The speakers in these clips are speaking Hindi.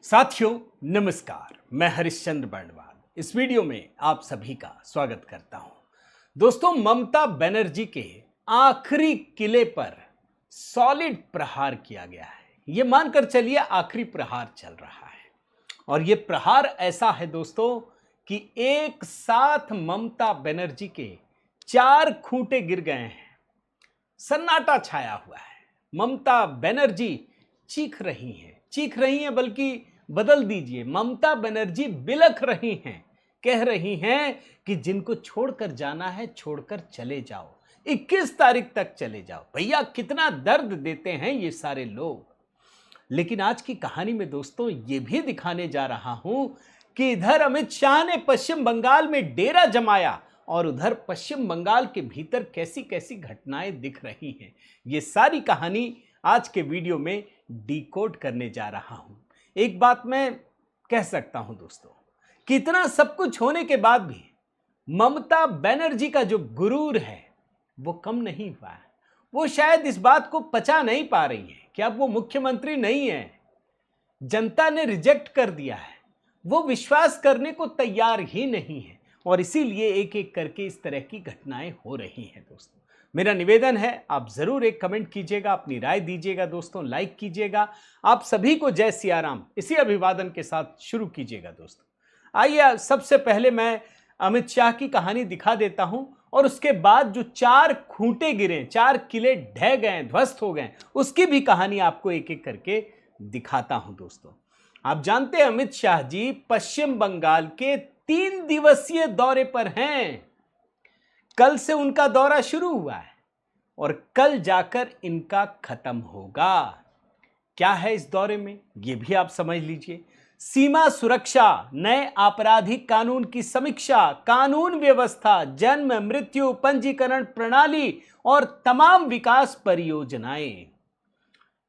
साथियों नमस्कार, मैं हरिश्चंद्र बर्णवाल इस वीडियो में आप सभी का स्वागत करता हूं। दोस्तों, ममता बनर्जी के आखिरी किले पर सॉलिड प्रहार किया गया है। यह मानकर चलिए आखिरी प्रहार चल रहा है और यह प्रहार ऐसा है दोस्तों कि एक साथ ममता बनर्जी के 4 खूंटे गिर गए हैं। सन्नाटा छाया हुआ है। ममता बनर्जी चीख रही हैं, बल्कि बदल दीजिए, ममता बनर्जी बिलख रही हैं, कह रही हैं कि जिनको छोड़कर जाना है छोड़कर चले जाओ, 21 तारीख तक चले जाओ। भैया कितना दर्द देते हैं ये सारे लोग। लेकिन आज की कहानी में दोस्तों ये भी दिखाने जा रहा हूं कि इधर अमित शाह ने पश्चिम बंगाल में डेरा जमाया और उधर पश्चिम बंगाल के भीतर कैसी कैसी घटनाएं दिख रही हैं। ये सारी कहानी आज के वीडियो में डिकोड करने जा रहा हूं। एक बात मैं कह सकता हूं दोस्तों, कि इतना सब कुछ होने के बाद भी ममता बनर्जी का जो गुरूर है वो कम नहीं हुआ है। वो शायद इस बात को पचा नहीं पा रही है कि अब वो मुख्यमंत्री नहीं है। जनता ने रिजेक्ट कर दिया है, वो विश्वास करने को तैयार ही नहीं है और इसीलिए एक एक करके इस तरह की घटनाएं हो रही हैं। दोस्तों, मेरा निवेदन है आप जरूर एक कमेंट कीजिएगा, अपनी राय दीजिएगा, दोस्तों लाइक कीजिएगा। आप सभी को जय सियाराम इसी अभिवादन के साथ शुरू कीजिएगा। दोस्तों आइए सबसे पहले मैं अमित शाह की कहानी दिखा देता हूं और उसके बाद जो 4 खूंटे गिरे, 4 किले ढह गए, ध्वस्त हो गए, उसकी भी कहानी आपको एक एक करके दिखाता हूं। दोस्तों आप जानते हैं अमित शाह जी पश्चिम बंगाल के 3 दिवसीय दौरे पर हैं। कल से उनका दौरा शुरू हुआ है और कल जाकर इनका खत्म होगा। क्या है इस दौरे में यह भी आप समझ लीजिए। सीमा सुरक्षा, नए आपराधिक कानून की समीक्षा, कानून व्यवस्था, जन्म मृत्यु पंजीकरण प्रणाली और तमाम विकास परियोजनाएं।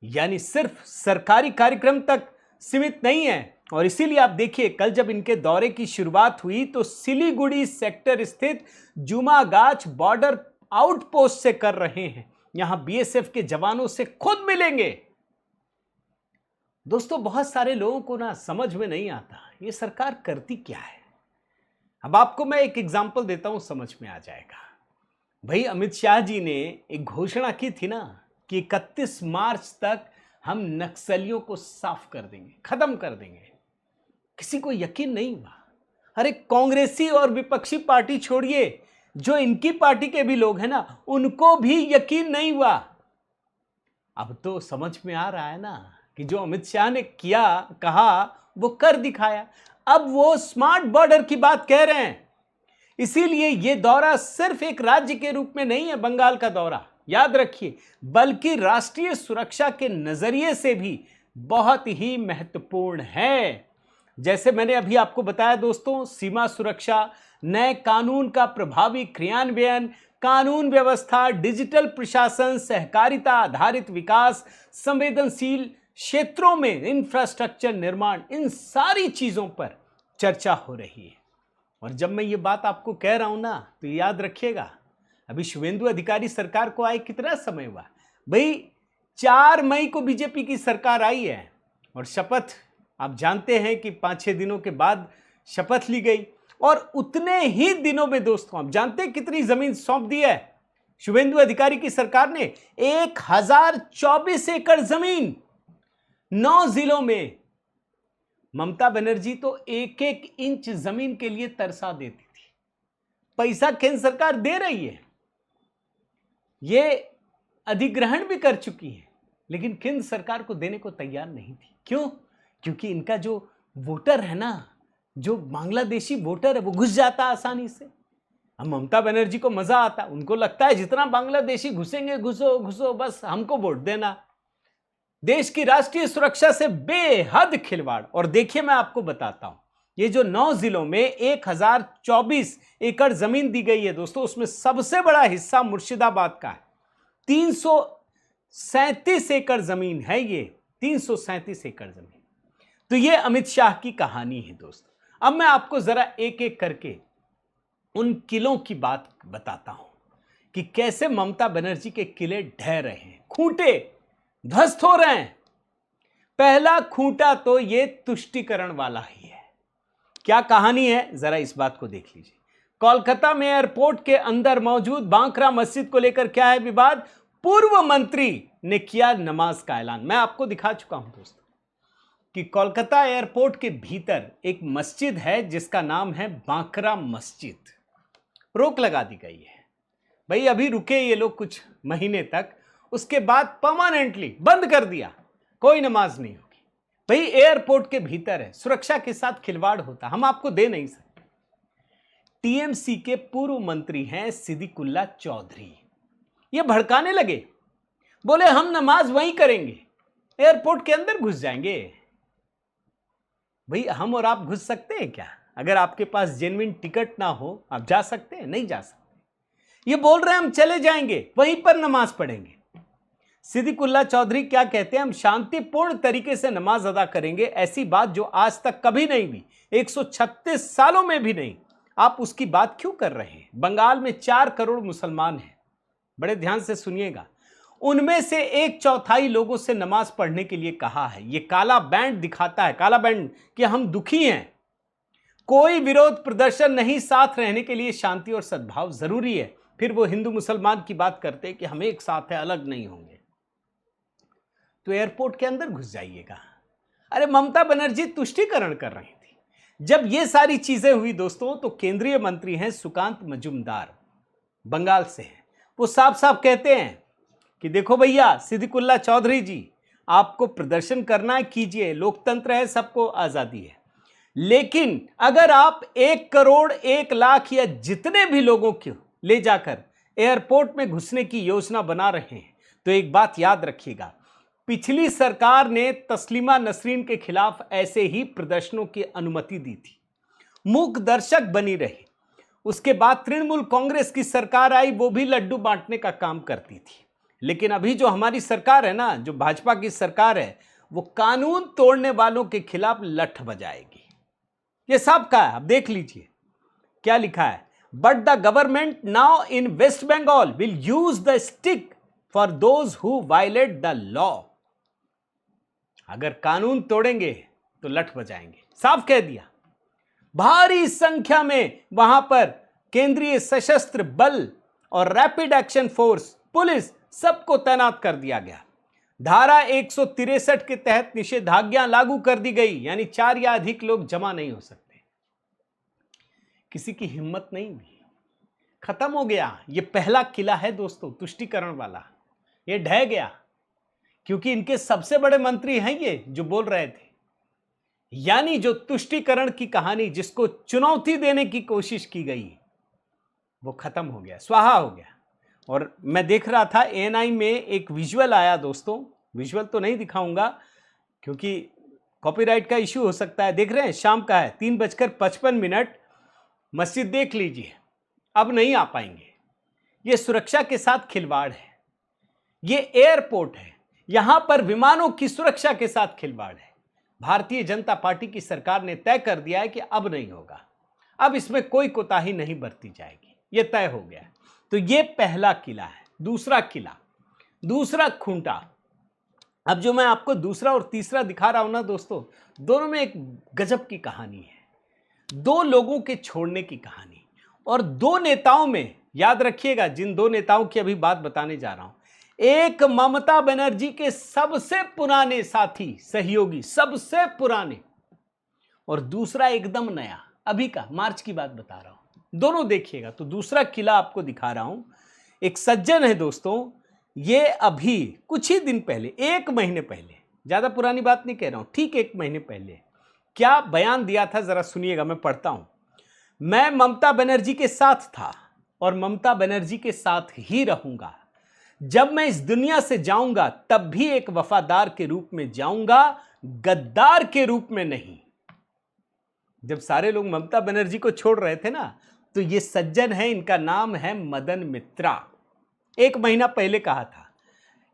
यानी सिर्फ सरकारी कार्यक्रम तक सीमित नहीं है। और इसीलिए आप देखिए कल जब इनके दौरे की शुरुआत हुई तो सिलीगुड़ी सेक्टर स्थित जुमागाछ बॉर्डर आउटपोस्ट से कर रहे हैं। यहां बीएसएफ के जवानों से खुद मिलेंगे। दोस्तों बहुत सारे लोगों को ना समझ में नहीं आता ये सरकार करती क्या है। अब आपको मैं एक एग्जांपल देता हूं, समझ में आ जाएगा। भाई अमित शाह जी ने एक घोषणा की थी ना कि 31 मार्च तक हम नक्सलियों को साफ कर देंगे, खत्म कर देंगे। किसी को यकीन नहीं हुआ। अरे कांग्रेसी और विपक्षी पार्टी छोड़िए, जो इनकी पार्टी के भी लोग हैं ना, उनको भी यकीन नहीं हुआ। अब तो समझ में आ रहा है ना कि जो अमित शाह ने किया, कहा, वो कर दिखाया। अब वो स्मार्ट बॉर्डर की बात कह रहे हैं। इसीलिए ये दौरा सिर्फ एक राज्य के रूप में नहीं है बंगाल का दौरा, याद रखिए, बल्कि राष्ट्रीय सुरक्षा के नजरिए से भी बहुत ही महत्वपूर्ण है। जैसे मैंने अभी आपको बताया दोस्तों, सीमा सुरक्षा, नए कानून का प्रभावी क्रियान्वयन, कानून व्यवस्था, डिजिटल प्रशासन, सहकारिता आधारित विकास, संवेदनशील क्षेत्रों में इंफ्रास्ट्रक्चर निर्माण, इन सारी चीजों पर चर्चा हो रही है। और जब मैं ये बात आपको कह रहा हूं ना, तो याद रखिएगा, अभी शुभेंदु अधिकारी सरकार को आए कितना समय हुआ भाई। 4 मई को बीजेपी की सरकार आई है और शपथ आप जानते हैं कि 5-6 दिनों के बाद शपथ ली गई और उतने ही दिनों में दोस्तों आप जानते हैं कितनी जमीन सौंप दी है शुभेंदु अधिकारी की सरकार ने। 1024 एकड़ जमीन 9 जिलों में। ममता बनर्जी तो 1-1 इंच जमीन के लिए तरसा देती थी। पैसा केंद्र सरकार दे रही है, ये अधिग्रहण भी कर चुकी है, लेकिन केंद्र सरकार को देने को तैयार नहीं थी। क्यों? क्योंकि इनका जो वोटर है ना, जो बांग्लादेशी वोटर है, वो घुस जाता आसानी से। अब ममता बनर्जी को मजा आता, उनको लगता है जितना बांग्लादेशी घुसेंगे, घुसो घुसो, बस हमको वोट देना। देश की राष्ट्रीय सुरक्षा से बेहद खिलवाड़। और देखिए मैं आपको बताता हूं, ये जो 9 जिलों में 1024 एकड़ जमीन दी गई है दोस्तों, उसमें सबसे बड़ा हिस्सा मुर्शिदाबाद का है। 337 एकड़ जमीन है ये, 337 एकड़ जमीन। तो ये अमित शाह की कहानी है दोस्तों। अब मैं आपको जरा एक एक करके उन किलों की बात बताता हूं कि कैसे ममता बनर्जी के किले ढह रहे हैं, खूंटे ध्वस्त हो रहे हैं। पहला खूंटा तो ये तुष्टीकरण वाला ही है। क्या कहानी है, जरा इस बात को देख लीजिए। कोलकाता में एयरपोर्ट के अंदर मौजूद बांकरा मस्जिद को लेकर क्या है विवाद? पूर्व मंत्री ने किया नमाज का ऐलान। मैं आपको दिखा चुका हूं दोस्तों कि कोलकाता एयरपोर्ट के भीतर एक मस्जिद है जिसका नाम है बांकरा मस्जिद। रोक लगा दी गई है। भाई अभी रुके ये लोग कुछ महीने तक, उसके बाद परमानेंटली बंद कर दिया, कोई नमाज नहीं होगी। भाई एयरपोर्ट के भीतर है, सुरक्षा के साथ खिलवाड़ होता, हम आपको दे नहीं सकते। टीएमसी के पूर्व मंत्री हैं सिद्दीकुल्ला चौधरी, ये भड़काने लगे, बोले हम नमाज वहीं करेंगे, एयरपोर्ट के अंदर घुस जाएंगे। भाई हम और आप घुस सकते हैं क्या? अगर आपके पास जेन्युइन टिकट ना हो, आप जा सकते हैं? नहीं जा सकते। ये बोल रहे हैं हम चले जाएंगे, वहीं पर नमाज पढ़ेंगे। सिद्दीकुल्ला चौधरी क्या कहते हैं? हम शांतिपूर्ण तरीके से नमाज अदा करेंगे, ऐसी बात जो आज तक कभी नहीं हुई, 136 सालों में भी नहीं। आप उसकी बात क्यों कर रहे हैं? बंगाल में 4 करोड़ मुसलमान हैं, बड़े ध्यान से सुनिएगा। उनमें से 1/4 लोगों से नमाज पढ़ने के लिए कहा है। यह काला बैंड दिखाता है, काला बैंड, कि हम दुखी हैं, कोई विरोध प्रदर्शन नहीं, साथ रहने के लिए शांति और सद्भाव जरूरी है। फिर वो हिंदू मुसलमान की बात करते हैं कि हम एक साथ है, अलग नहीं होंगे। तो एयरपोर्ट के अंदर घुस जाइएगा। अरे ममता बनर्जी तुष्टीकरण कर रही थी। जब ये सारी चीजें हुई दोस्तों, तो केंद्रीय मंत्री हैं सुकांत मजूमदार, बंगाल से हैं, वो साफ साफ कहते हैं कि देखो भैया सिद्दीकुल्ला चौधरी जी, आपको प्रदर्शन करना है कीजिए, लोकतंत्र है, सबको आजादी है, लेकिन अगर आप 1 करोड़ 1 लाख या जितने भी लोगों को ले जाकर एयरपोर्ट में घुसने की योजना बना रहे हैं, तो एक बात याद रखिएगा, पिछली सरकार ने तस्लीमा नसरीन के खिलाफ ऐसे ही प्रदर्शनों की अनुमति दी थी, मूक दर्शक बनी रही। उसके बाद तृणमूल कांग्रेस की सरकार आई, वो भी लड्डू बांटने का काम करती थी। लेकिन अभी जो हमारी सरकार है ना, जो भाजपा की सरकार है, वो कानून तोड़ने वालों के खिलाफ लठ बजाएगी। ये सब का है, आप देख लीजिए क्या लिखा है। But the government now in West Bengal will use the stick for those who violate the law. अगर कानून तोड़ेंगे तो लठ बजाएंगे, साफ कह दिया। भारी संख्या में वहां पर केंद्रीय सशस्त्र बल और रैपिड एक्शन फोर्स, पुलिस, सबको तैनात कर दिया गया। धारा 163 के तहत निषेधाज्ञा लागू कर दी गई, यानी 4 या अधिक लोग जमा नहीं हो सकते। किसी की हिम्मत नहीं हुई, खत्म हो गया। यह पहला किला है दोस्तों, तुष्टीकरण वाला, यह ढह गया, क्योंकि इनके सबसे बड़े मंत्री हैं ये जो बोल रहे थे। यानी जो तुष्टीकरण की कहानी, जिसको चुनौती देने की कोशिश की गई, वो खत्म हो गया, स्वाहा हो गया। और मैं देख रहा था एएनआई में एक विजुअल आया दोस्तों, विजुअल तो नहीं दिखाऊंगा क्योंकि कॉपीराइट का इश्यू हो सकता है। देख रहे हैं, शाम का है, 3:55। मस्जिद देख लीजिए, अब नहीं आ पाएंगे। ये सुरक्षा के साथ खिलवाड़ है, ये एयरपोर्ट है, यहां पर विमानों की सुरक्षा के साथ खिलवाड़ है। भारतीय जनता पार्टी की सरकार ने तय कर दिया है कि अब नहीं होगा, अब इसमें कोई कोताही नहीं बरती जाएगी, यह तय हो गया है। तो यह पहला किला है। दूसरा किला, दूसरा खूंटा, अब जो मैं आपको दूसरा और तीसरा दिखा रहा हूं ना दोस्तों, दोनों में एक गजब की कहानी है, 2 लोगों के छोड़ने की कहानी, और 2 नेताओं में, याद रखिएगा जिन 2 नेताओं की अभी बात बताने जा रहा हूं, एक ममता बनर्जी के सबसे पुराने साथी, सहयोगी, सबसे पुराने, और दूसरा एकदम नया, अभी का, मार्च की बात बता रहा हूं। दोनों देखिएगा। तो दूसरा किला आपको दिखा रहा हूं। एक सज्जन है दोस्तों, ये अभी कुछ ही दिन पहले, 1 महीने पहले, ज्यादा पुरानी बात नहीं कह रहा हूं, ठीक 1 महीने पहले क्या बयान दिया था, जरा सुनिएगा, मैं पढ़ता हूं। मैं ममता बनर्जी के साथ था और ममता बनर्जी के साथ ही रहूंगा। जब मैं इस दुनिया से जाऊंगा तब भी एक वफादार के रूप में जाऊंगा, गद्दार के रूप में नहीं। जब सारे लोग ममता बनर्जी को छोड़ रहे थे ना, तो ये सज्जन है, इनका नाम है मदन मित्रा। 1 महीना पहले कहा था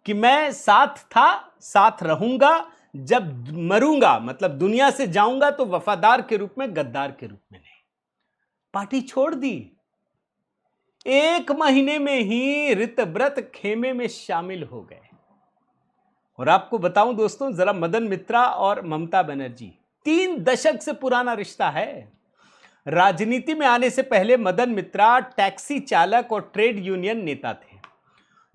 कि मैं साथ था, साथ रहूंगा, जब मरूंगा, मतलब दुनिया से जाऊंगा, तो वफादार के रूप में, गद्दार के रूप में नहीं। पार्टी छोड़ दी, 1 महीने में ही ऋतव्रत खेमे में शामिल हो गए। और आपको बताऊं दोस्तों, जरा मदन मित्रा और ममता बनर्जी 3 दशक से पुराना रिश्ता है। राजनीति में आने से पहले मदन मित्रा टैक्सी चालक और ट्रेड यूनियन नेता थे।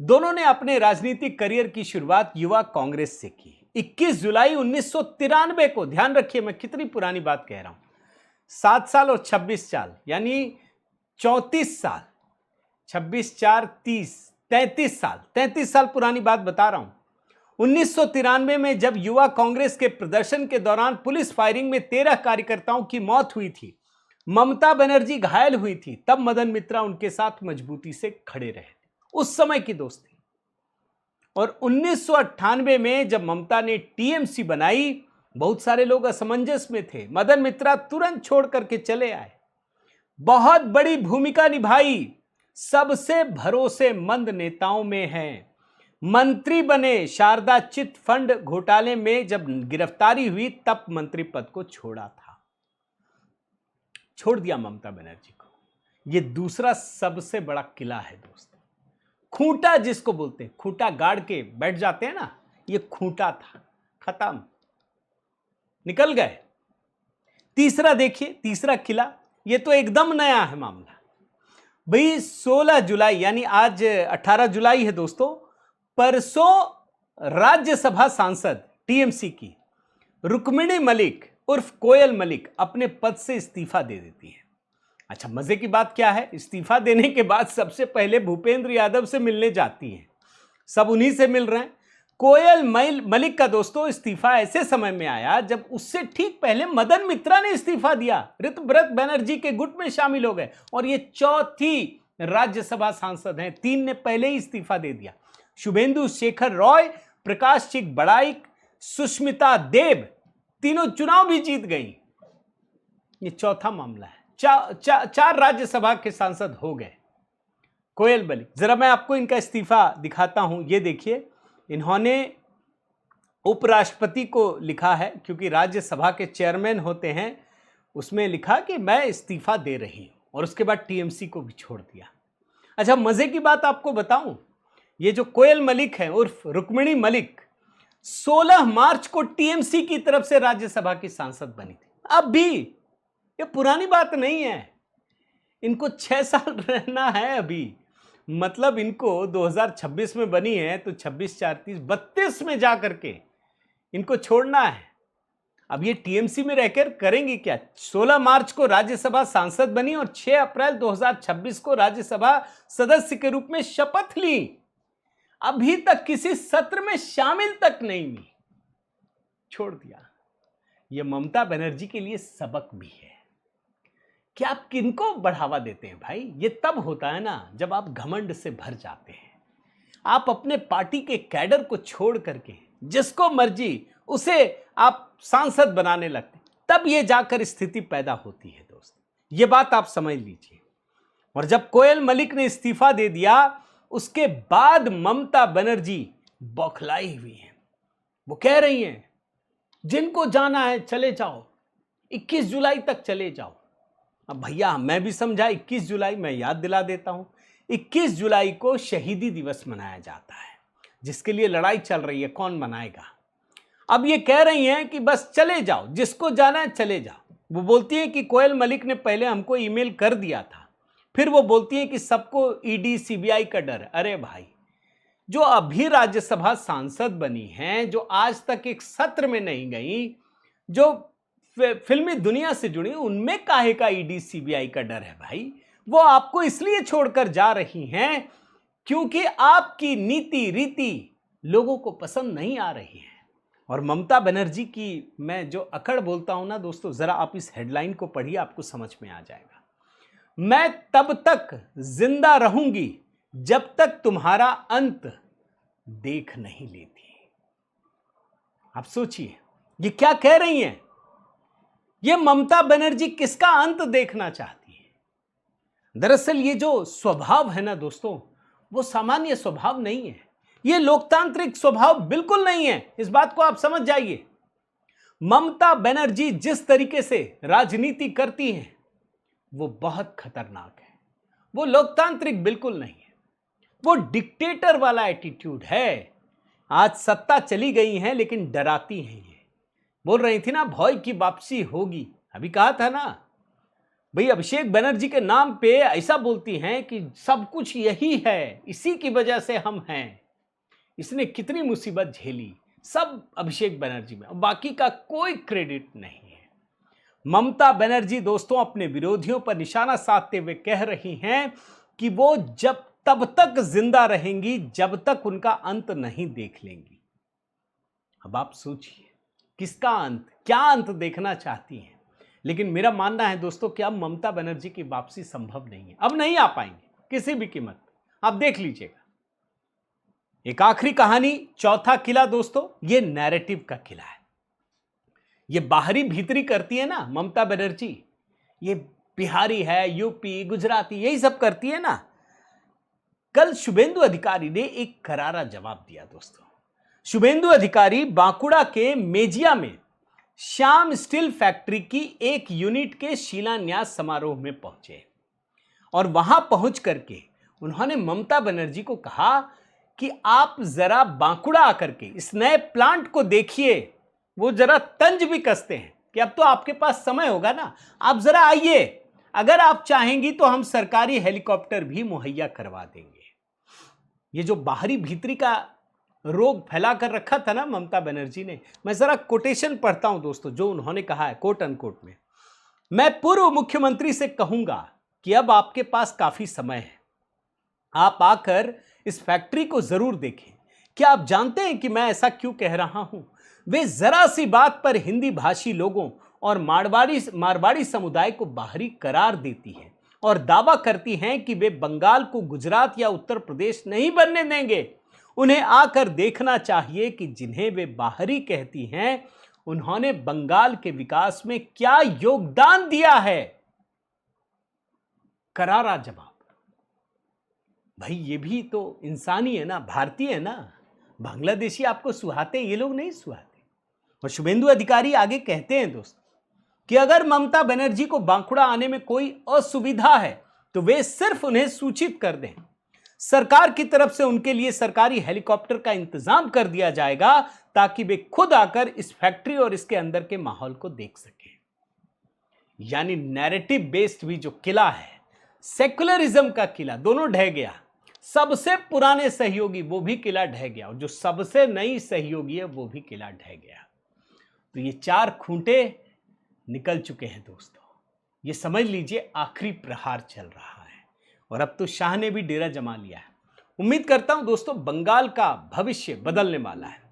दोनों ने अपने राजनीतिक करियर की शुरुआत युवा कांग्रेस से की। 21 जुलाई 1993 को, ध्यान रखिए मैं कितनी पुरानी बात कह रहा हूं, 7 साल और 26 साल यानी 34 साल, 26 4 30, 33 साल पुरानी बात बता रहा हूं। 1993 में जब युवा कांग्रेस के प्रदर्शन के दौरान पुलिस फायरिंग में 13 कार्यकर्ताओं की मौत हुई थी, ममता बनर्जी घायल हुई थी, तब मदन मित्रा उनके साथ मजबूती से खड़े रहे। उस समय की दोस्ती। और 1998 में जब ममता ने टीएमसी बनाई, बहुत सारे लोग असमंजस में थे। मदन मित्रा तुरंत छोड़ करके चले आए, बहुत बड़ी भूमिका निभाई, सबसे भरोसेमंद नेताओं में हैं। मंत्री बने, शारदा चिट फंड घोटाले में जब गिरफ्तारी हुई तब मंत्री पद को छोड़ा था, छोड़ दिया ममता बनर्जी को। यह दूसरा सबसे बड़ा किला है दोस्त, खूंटा जिसको बोलते हैं, खूंटा गाड़ के बैठ जाते हैं ना, ये खूंटा था, खत्म, निकल गए। तीसरा देखिए, तीसरा किला, ये तो एकदम नया है मामला भाई। 16 जुलाई यानी आज 18 जुलाई है दोस्तों, परसों राज्यसभा सांसद टीएमसी की रुक्मिणी मलिक उर्फ कोयल मलिक अपने पद से इस्तीफा दे देती है। अच्छा, मजे की बात क्या है, इस्तीफा देने के बाद सबसे पहले भूपेंद्र यादव से मिलने जाती हैं, सब उन्हीं से मिल रहे हैं। कोयल मलिक का दोस्तों इस्तीफा ऐसे समय में आया जब उससे ठीक पहले मदन मित्रा ने इस्तीफा दिया, ऋतव्रत बनर्जी के गुट में शामिल हो गए, और ये चौथी राज्यसभा सांसद हैं, 3 ने पहले ही इस्तीफा दे दिया। शुभेंदु शेखर रॉय, प्रकाश चिक बड़ाइक, सुष्मिता देव, तीनों चुनाव भी जीत गई। ये चौथा मामला है। 4 राज्यसभा के सांसद हो गए। कोयल मलिक, जरा मैं आपको इनका इस्तीफा दिखाता हूं, ये देखिए, इन्होंने उपराष्ट्रपति को लिखा है, क्योंकि राज्यसभा के चेयरमैन होते हैं, उसमें लिखा कि मैं इस्तीफा दे रही हूं, और उसके बाद टीएमसी को भी छोड़ दिया। अच्छा, मजे की बात आपको बताऊं, ये जो कोयल मलिक है उर्फ रुक्मिणी मलिक 16 मार्च को टीएमसी की तरफ से राज्यसभा की सांसद बनी थी। अब भी ये पुरानी बात नहीं है, इनको 6 साल रहना है अभी, मतलब इनको 2026 में बनी है तो 26 4 30 32 में जा करके इनको छोड़ना है। अब ये टीएमसी में रहकर करेंगी क्या? 16 मार्च को राज्यसभा सांसद बनी और 6 अप्रैल 2026 को राज्यसभा सदस्य के रूप में शपथ ली। अभी तक किसी सत्र में शामिल तक नहीं हुई, छोड़ दिया। यह ममता बनर्जी के लिए सबक भी है कि आप किनको बढ़ावा देते हैं भाई। ये तब होता है ना जब आप घमंड से भर जाते हैं, आप अपने पार्टी के कैडर को छोड़ करके जिसको मर्जी उसे आप सांसद बनाने लगते, तब ये जाकर स्थिति पैदा होती है दोस्त, ये बात आप समझ लीजिए। और जब कोयल मलिक ने इस्तीफा दे दिया, उसके बाद ममता बनर्जी बौखलाई हुई हैं। वो कह रही हैं जिनको जाना है चले जाओ, 21 जुलाई तक चले जाओ। अब भैया मैं भी समझा, 21 जुलाई मैं याद दिला देता हूं, 21 जुलाई को शहीदी दिवस मनाया जाता है, जिसके लिए लड़ाई चल रही है, कौन मनाएगा। अब ये कह रही हैं कि बस चले जाओ, जिसको जाना है चले जाओ। वो बोलती है कि कोयल मलिक ने पहले हमको ईमेल कर दिया था, फिर वो बोलती है कि सबको ईडी सीबीआई का डर। अरे भाई, जो अभी राज्यसभा सांसद बनी हैं, जो आज तक एक सत्र में नहीं गई, जो फिल्मी दुनिया से जुड़ी, उनमें काहे का ईडी सीबीआई का डर है भाई। वो आपको इसलिए छोड़कर जा रही हैं क्योंकि आपकी नीति रीति लोगों को पसंद नहीं आ रही है। और ममता बनर्जी की मैं जो अकड़ बोलता हूं ना दोस्तों, जरा आप इस हेडलाइन को पढ़िए, आपको समझ में आ जाएगा। मैं तब तक जिंदा रहूंगी जब तक तुम्हारा अंत देख नहीं लेती। आप सोचिए ये क्या कह रही हैं। ये ममता बनर्जी किसका अंत देखना चाहती है। दरअसल ये जो स्वभाव है ना दोस्तों, वो सामान्य स्वभाव नहीं है, ये लोकतांत्रिक स्वभाव बिल्कुल नहीं है। इस बात को आप समझ जाइए। ममता बनर्जी जिस तरीके से राजनीति करती हैं वो बहुत खतरनाक है, वो लोकतांत्रिक बिल्कुल नहीं है, वो डिक्टेटर वाला एटीट्यूड है। आज सत्ता चली गई है लेकिन डराती हैं ये। बोल रही थी ना भौई की वापसी होगी, अभी कहा था ना भाई अभिषेक बनर्जी के नाम पे ऐसा बोलती हैं कि सब कुछ यही है, इसी की वजह से हम हैं। इसने कितनी मुसीबत झेली, सब अभिषेक बनर्जी में, बाकी का कोई क्रेडिट नहीं है। ममता बनर्जी दोस्तों अपने विरोधियों पर निशाना साधते हुए कह रही हैं कि वो जब तब तक जिंदा रहेंगी जब तक उनका अंत नहीं देख लेंगी। अब आप सोचिए किसका अंत, क्या अंत देखना चाहती हैं। लेकिन मेरा मानना है दोस्तों कि अब ममता बनर्जी की वापसी संभव नहीं है, अब नहीं आ पाएंगे किसी भी कीमत। आप देख लीजिएगा। एक आखिरी कहानी, चौथा किला दोस्तों, ये नैरेटिव का किला है। ये बाहरी भीतरी करती है ना ममता बनर्जी, ये बिहारी है, यूपी, गुजराती, यही सब करती है ना। कल शुभेंदु अधिकारी ने एक करारा जवाब दिया दोस्तों। शुभेंदु अधिकारी बांकुड़ा के मेजिया में श्याम स्टील फैक्ट्री की एक यूनिट के शिलान्यास समारोह में पहुंचे और वहां पहुंच करके उन्होंने ममता बनर्जी को कहा कि आप जरा बांकुड़ा आकर के इस नए प्लांट को देखिए। वो जरा तंज भी कसते हैं कि अब तो आपके पास समय होगा ना, आप जरा आइए, अगर आप चाहेंगी तो हम सरकारी हेलीकॉप्टर भी मुहैया करवा देंगे। ये जो बाहरी भीतरी का रोग फैला कर रखा था ना ममता बनर्जी ने, मैं जरा कोटेशन पढ़ता हूं दोस्तों जो उन्होंने कहा है कोट अनकोट में। मैं पूर्व मुख्यमंत्री से कहूंगा कि अब आपके पास काफी समय है, आप आकर इस फैक्ट्री को जरूर देखें। क्या आप जानते हैं कि मैं ऐसा क्यों कह रहा हूं? वे जरा सी बात पर हिंदी भाषी लोगों और मारवाड़ी समुदाय को बाहरी करार देती है और दावा करती हैं कि वे बंगाल को गुजरात या उत्तर प्रदेश नहीं बनने देंगे। उन्हें आकर देखना चाहिए कि जिन्हें वे बाहरी कहती हैं उन्होंने बंगाल के विकास में क्या योगदान दिया है। करारा जवाब। भाई ये भी तो इंसानी है ना, भारतीय है ना, बांग्लादेशी आपको सुहाते हैं, ये लोग नहीं सुहाते। और शुभेंदु अधिकारी आगे कहते हैं दोस्तों कि अगर ममता बनर्जी को बांकुड़ा आने में कोई असुविधा है तो वे सिर्फ उन्हें सूचित कर दें, सरकार की तरफ से उनके लिए सरकारी हेलीकॉप्टर का इंतजाम कर दिया जाएगा ताकि वे खुद आकर इस फैक्ट्री और इसके अंदर के माहौल को देख सकें। यानी नैरेटिव बेस्ड भी जो किला है, सेकुलरिज्म का किला, दोनों ढह गया। सबसे पुराने सहयोगी वो भी किला ढह गया और जो सबसे नई सहयोगी है वो भी किला ढह गया। तो ये चार खूंटे निकल चुके हैं दोस्तों। ये समझ लीजिए आखिरी प्रहार चल रहा है और अब तो शाह ने भी डेरा जमा लिया है। उम्मीद करता हूं दोस्तों बंगाल का भविष्य बदलने वाला है।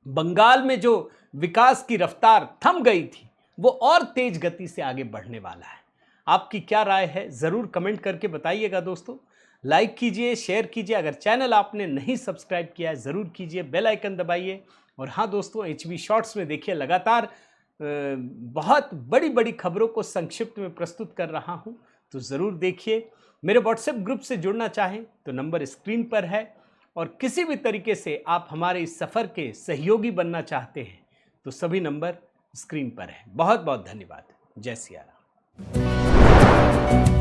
बंगाल में जो विकास की रफ्तार थम गई थी वो और तेज गति से आगे बढ़ने वाला है। आपकी क्या राय है जरूर कमेंट करके बताइएगा दोस्तों। लाइक कीजिए, शेयर कीजिए, अगर चैनल आपने नहीं सब्सक्राइब किया है जरूर कीजिए, बेल आइकन दबाइए। और हाँ दोस्तों, HB शॉर्ट्स में देखिए लगातार बहुत बड़ी बड़ी खबरों को संक्षिप्त में प्रस्तुत कर रहा हूं, तो ज़रूर देखिए। मेरे व्हाट्सएप ग्रुप से जुड़ना चाहें तो नंबर स्क्रीन पर है और किसी भी तरीके से आप हमारे इस सफ़र के सहयोगी बनना चाहते हैं तो सभी नंबर स्क्रीन पर है। बहुत बहुत धन्यवाद। जय सिया राम।